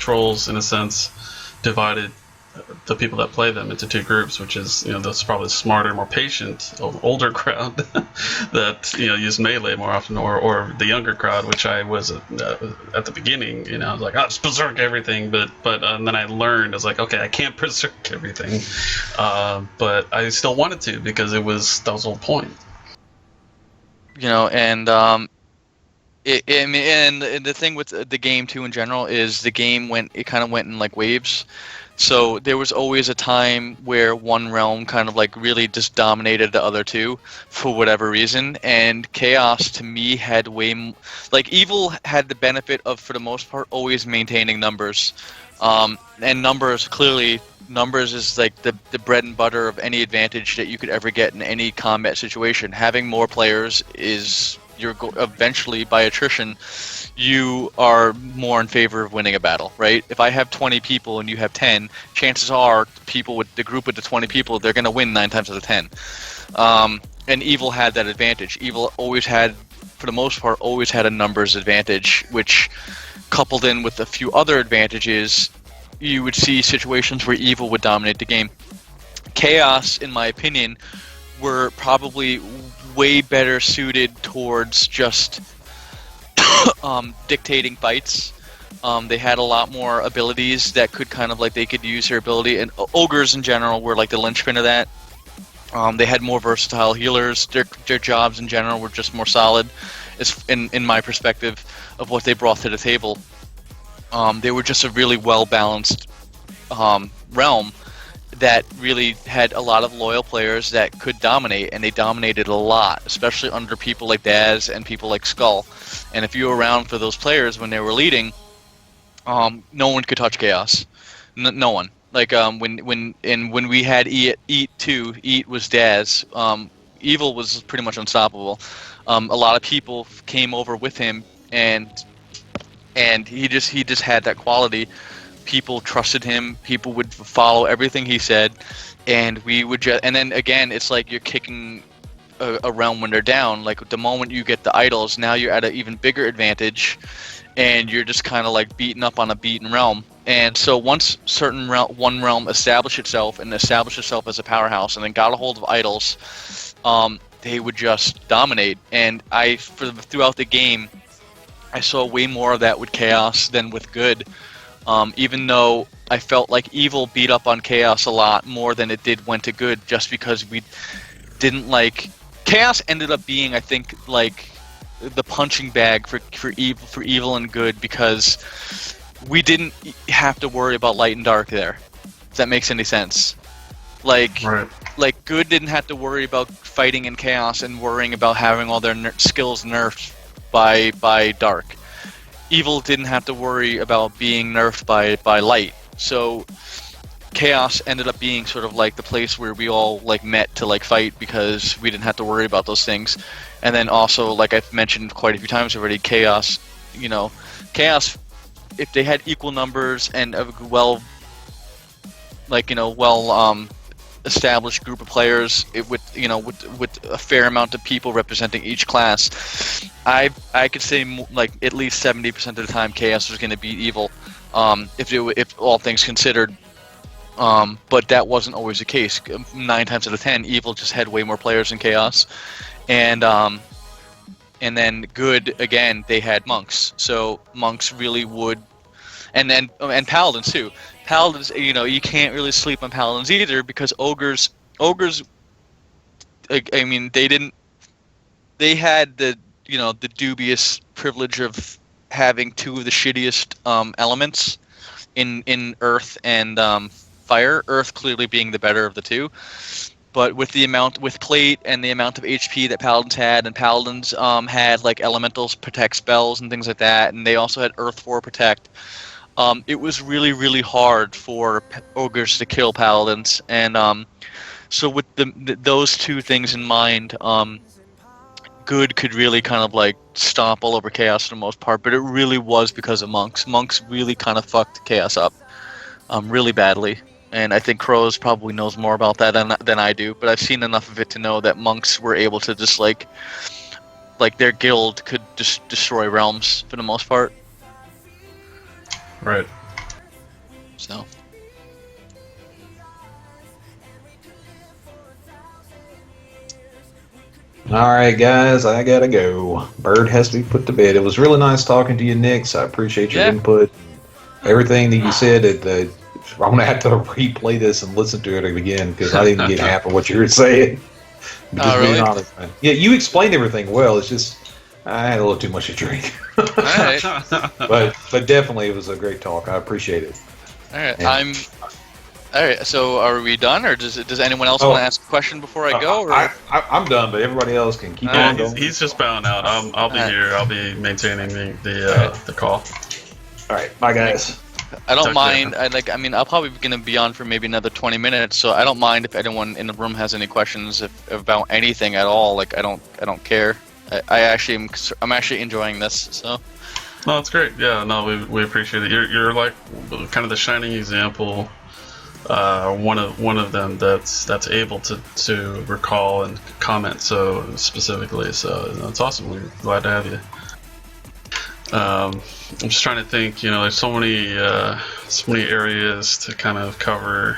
trolls, in a sense, divided the people that play them into two groups, which is, those probably smarter, more patient, older crowd that use melee more often, or the younger crowd, which I was at the beginning. I was like, just berserk everything, but then I learned, I was like, okay, I can't berserk everything, but I still wanted to, because that was the whole point. And and the thing with the game too in general is the game kind of went in like waves. So there was always a time where one realm kind of like really just dominated the other two for whatever reason, and Chaos to me had Evil had the benefit of, for the most part, always maintaining numbers, and numbers is like the bread and butter of any advantage that you could ever get in any combat situation. Having more players is eventually, by attrition, you are more in favor of winning a battle, right? If I have 20 people and you have 10, chances are the group with the 20 people, they're going to win 9 times out of 10. And Evil had that advantage. Evil always had, for the most part, a numbers advantage, which, coupled in with a few other advantages, you would see situations where Evil would dominate the game. Chaos, in my opinion, were probably way better suited towards just dictating fights. They had a lot more abilities that could they could use their ability, and ogres in general were like the linchpin of that. They had more versatile healers. Their jobs in general were just more solid, in my perspective of what they brought to the table. They were just a really well-balanced realm that really had a lot of loyal players that could dominate, and they dominated a lot, especially under people like Daz and people like Skull. And if you were around for those players when they were leading, no one could touch Chaos. No one. When we had Eat too, Eat was Daz. Evil was pretty much unstoppable. A lot of people came over with him, and he just had that quality. People trusted him. People would follow everything he said, and we would just. And then again, it's like you're kicking a realm when they're down. Like the moment you get the idols, now you're at an even bigger advantage, and you're just kind of like beating up on a beaten realm. And so once one realm established itself as a powerhouse, and then got a hold of idols, they would just dominate. And throughout the game, I saw way more of that with Chaos than with Good. Even though I felt like Evil beat up on Chaos a lot more than it did went to Good, just because we didn't like... Chaos ended up being, I think, like the punching bag for Evil and Good, because we didn't have to worry about light and dark there. If that makes any sense. Right. Like Good didn't have to worry about fighting in Chaos and worrying about having all their skills nerfed by dark. Evil didn't have to worry about being nerfed by light. So Chaos ended up being sort of like the place where we all like met to like fight, because we didn't have to worry about those things. And then also, like I've mentioned quite a few times already, Chaos, if they had equal numbers and a established group of players, with a fair amount of people representing each class, I could say like at least 70% of the time Chaos was going to beat Evil, if all things considered. But that wasn't always the case. 9 times out of 10, Evil just had way more players than Chaos, and then Good, again, they had monks. So monks really would, and paladins too. Paladins, you can't really sleep on paladins either, because ogres, I mean, they had the dubious privilege of having two of the shittiest elements in earth and fire. Earth clearly being the better of the two, but with plate and the amount of HP that paladins had, and paladins had like elementals protect spells and things like that, and they also had Earth 4 protect. It was really, really hard for ogres to kill paladins, and so with those two things in mind, Good could really kind of like stomp all over Chaos for the most part, but it really was because of monks. Monks really kind of fucked Chaos up really badly, and I think Crows probably knows more about that than I do, but I've seen enough of it to know that monks were able to just like their guild could just destroy realms for the most part. Right. So. All right, guys, I gotta go. Bird has to be put to bed. It was really nice talking to you, Nick. I appreciate your input. Everything that you said. I'm gonna have to replay this and listen to it again because I didn't get half of what you were saying. Just really? being honest, man. Yeah, you explained everything well. It's just I had a little too much to drink. All right. but definitely, it was a great talk. I appreciate it. All right. And All right. So are we done, or does anyone else want to ask a question before I go? Or? I'm done, but everybody else can keep Yeah, on going. he's just bowing out. I'll be here. I'll be maintaining the call. All right, bye, guys. I don't Talk mind. to I mean, I'll probably be gonna be on for maybe another 20 minutes, so I don't mind if anyone in the room has any questions about anything at all. Like I don't care. I'm actually enjoying this. So. No, it's great. Yeah, no, we appreciate it. You're like kind of the shining example. One of them that's able to recall and comment so specifically. So that's awesome. We're glad to have you. I'm just trying to think. There's so many areas to kind of cover.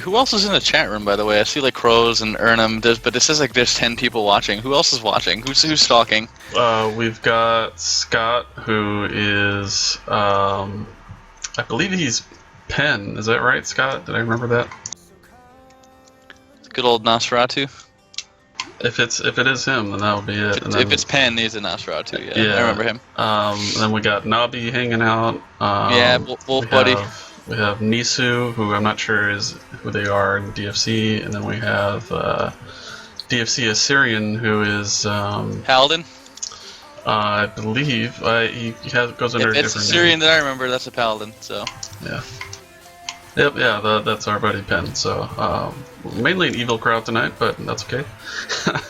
Who else is in the chat room, by the way? I see like Crows and Ernum, but it says like there's 10 people watching. Who else is watching? Who's stalking? We've got Scott, who is, I believe he's Penn. Is that right, Scott? Did I remember that? Good old Nosferatu. If it is him, then that would be it. If it's Penn, he's a Nosferatu. Yeah, I remember him. Then we got Nabi hanging out. Wolf Buddy. We have Nisu, who I'm not sure is who they are in DFC, and then we have DFC Assyrian, who is Paladin. I believe he goes under a different name. It's Assyrian that I remember. That's a Paladin. So. Yeah. Yep. Yeah. That's our buddy Penn. So mainly an evil crowd tonight, but that's okay. Man.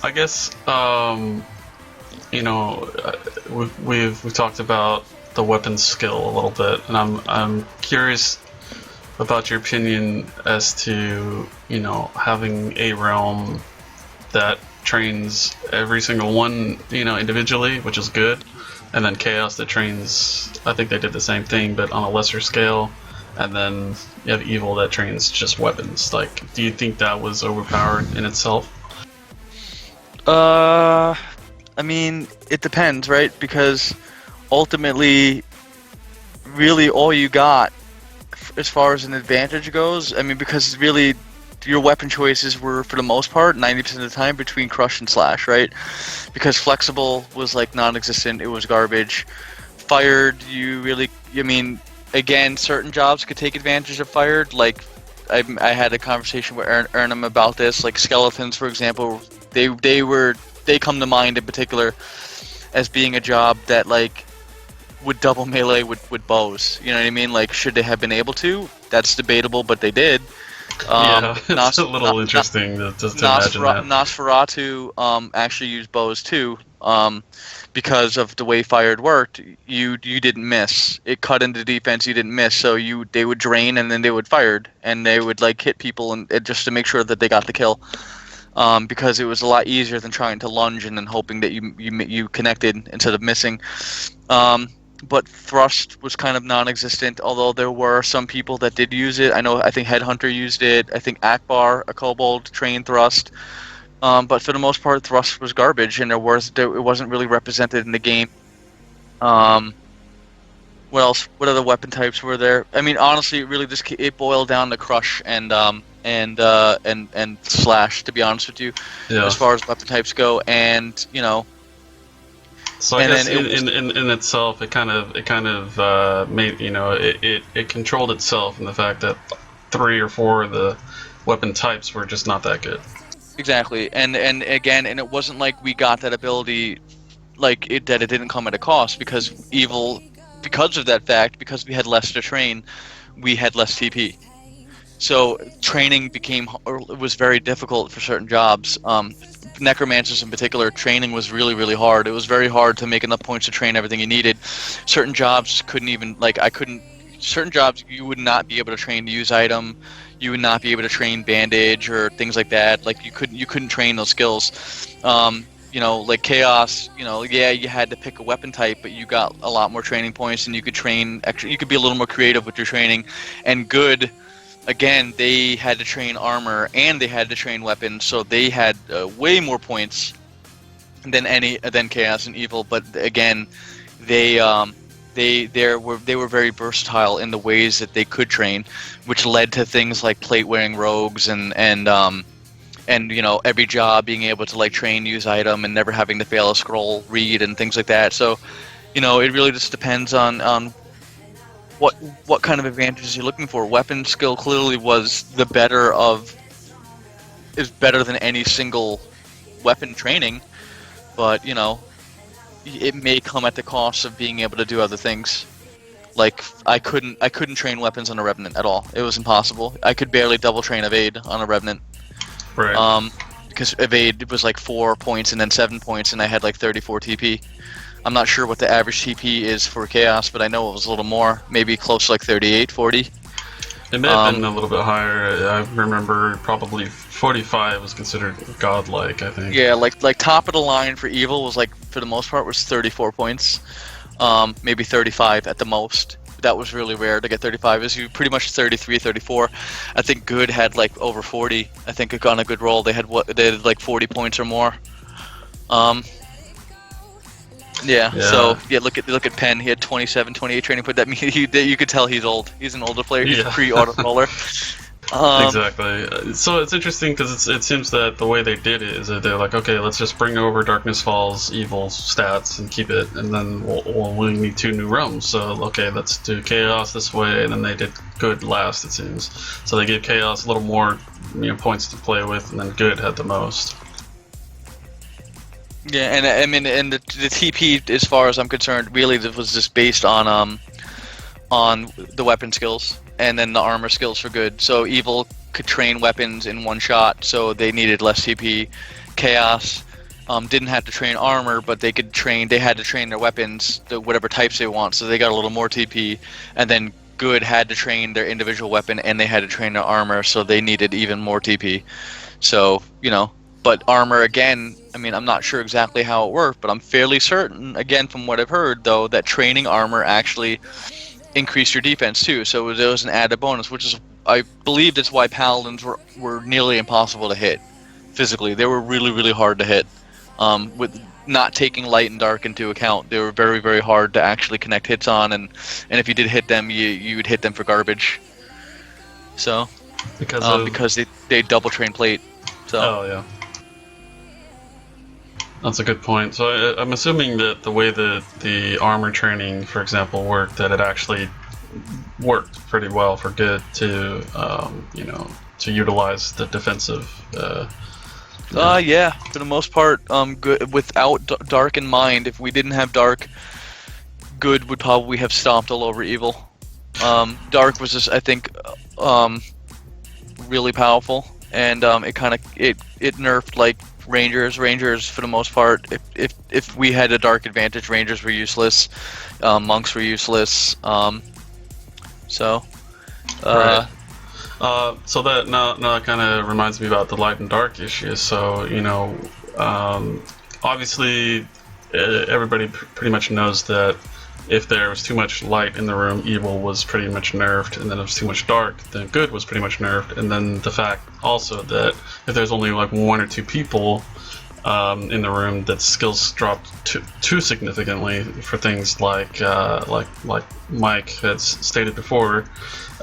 I guess we've talked about the weapon skill a little bit, and I'm curious about your opinion as to having a realm that trains every single one individually, which is good, and then Chaos that trains. I think they did the same thing, but on a lesser scale. And then you have Evil that trains just weapons. Like, do you think that was overpowered in itself? I mean, it depends, right? Because ultimately, really all you got as far as an advantage goes, I mean, because really your weapon choices were, for the most part, 90% of the time between Crush and Slash, right? Because Flexible was like non-existent, it was garbage. Fired, again, certain jobs could take advantage of Fired. Like, I had a conversation with Ernum about this. Like Skeletons, for example, they come to mind in particular as being a job that like would double melee with bows. You know what I mean? Like, should they have been able to? That's debatable, but they did. It's a little interesting to imagine that. Nosferatu actually used bows too. Because of the way Fired worked, you didn't miss. It cut into defense, you didn't miss. So they would drain and then they would Fired, and they would like hit people and just to make sure that they got the kill. Because it was a lot easier than trying to lunge and then hoping that you connected instead of missing. But Thrust was kind of non-existent, although there were some people that did use it. I think Headhunter used it. I think Akbar, a Kobold, trained Thrust. But for the most part, Thrust was garbage, and it wasn't really represented in the game. What else? What other weapon types were there? I mean, honestly, it really it boiled down to Crush and Slash, to be honest with you, as far as weapon types go, and So I guess in itself, it kind of made it controlled itself in the fact that 3 or 4 of the weapon types were just not that good. Exactly, and again, and it wasn't like we got that ability, that it didn't come at a cost, because Evil, because of that fact, because we had less to train, we had less TP. So training was very difficult for certain jobs. Necromancers in particular, training was really, really hard. It was very hard to make enough points to train everything you needed. Certain jobs couldn't even, certain jobs you would not be able to train to use item. You would not be able to train bandage or things like that. Like you couldn't train those skills. Like chaos. You had to pick a weapon type, but you got a lot more training points, and you could train. You could be a little more creative with your training. And good, again, they had to train armor and they had to train weapons, so they had way more points than chaos and evil. But again, they were very versatile in the ways that they could train, which led to things like plate wearing rogues and every job being able to like train, use item, and never having to fail a scroll read and things like that. So it really just depends on what kind of advantages you're looking for. Weapon skill clearly was is better than any single weapon training, but it may come at the cost of being able to do other things. Like I couldn't train weapons on a Revenant at all. It was impossible. I could barely double train evade on a Revenant. Right. Because evade was like 4 points and then 7 points, and I had like 34 TP. I'm not sure what the average TP is for chaos, but I know it was a little more, maybe close to like 38, 40. It may have been a little bit higher. I remember probably 45 was considered godlike, I think. Yeah, like top of the line for evil was like, for the most part, was 34 points. Maybe 35 at the most. That was really rare to get 35. It was pretty much 33, 34. I think good had like over 40. I think on a good roll they had like 40 points or more. Yeah. So look at Penn. He had 27, 28 training points. That means you could tell he's old. He's an older player. He's a pre-auto roller. Exactly. So it's interesting because it seems that the way they did it is that they're like, okay, let's just bring over Darkness Falls evil stats and keep it, and then we need 2 new realms. So okay, let's do chaos this way, and then they did good last, it seems. So they gave chaos a little more points to play with, and then good had the most. Yeah, and I mean, and the TP, as far as I'm concerned, really was just based on the weapon skills, and then the armor skills for good. So evil could train weapons in one shot, so they needed less TP. Chaos didn't have to train armor, but they had to train their weapons, whatever types they want, so they got a little more TP. And then good had to train their individual weapon, and they had to train their armor, so they needed even more TP. So but armor, again, I mean, I'm not sure exactly how it worked, but I'm fairly certain, again, from what I've heard, though, that training armor actually increased your defense, too. So there was an added bonus, which is, I believe that's why Paladins were nearly impossible to hit physically. They were really, really hard to hit. With not taking light and dark into account, they were very, very hard to actually connect hits on, and if you did hit them, you would hit them for garbage. So, because they double train plate. So. Oh, yeah. That's a good point. So I'm assuming that the way that the armor training, for example, worked, that it actually worked pretty well for good to, to utilize the defensive. Yeah, for the most part, good without dark in mind. If we didn't have dark, good would probably have stomped all over evil. Dark was just, I think, really powerful, and it nerfed like Rangers for the most part. If we had a dark advantage, Rangers were useless, monks were useless. Right. So that now kind of reminds me about the light and dark issue. So obviously everybody pretty much knows that if there was too much light in the room, evil was pretty much nerfed, and then if there was too much dark, then good was pretty much nerfed. And then the fact also that if there's only like 1 or 2 people in the room, that skills dropped too significantly for things like Mike has stated before,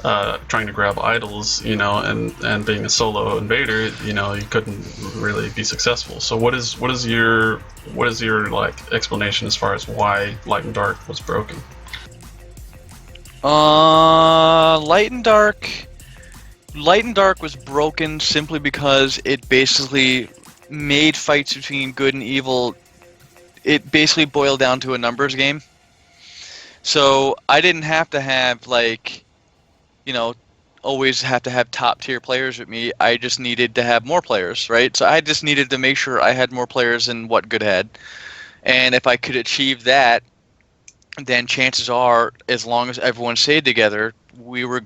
trying to grab idols, and being a solo invader, you couldn't really be successful. So what is your like explanation as far as why light and dark was broken? Light and dark was broken simply because it basically made fights between good and evil. It basically boiled down to a numbers game. So I didn't have to have always have to have top tier players with me. I just needed to have more players, right? So I just needed to make sure I had more players than what good had. And if I could achieve that, then chances are, as long as everyone stayed together, we were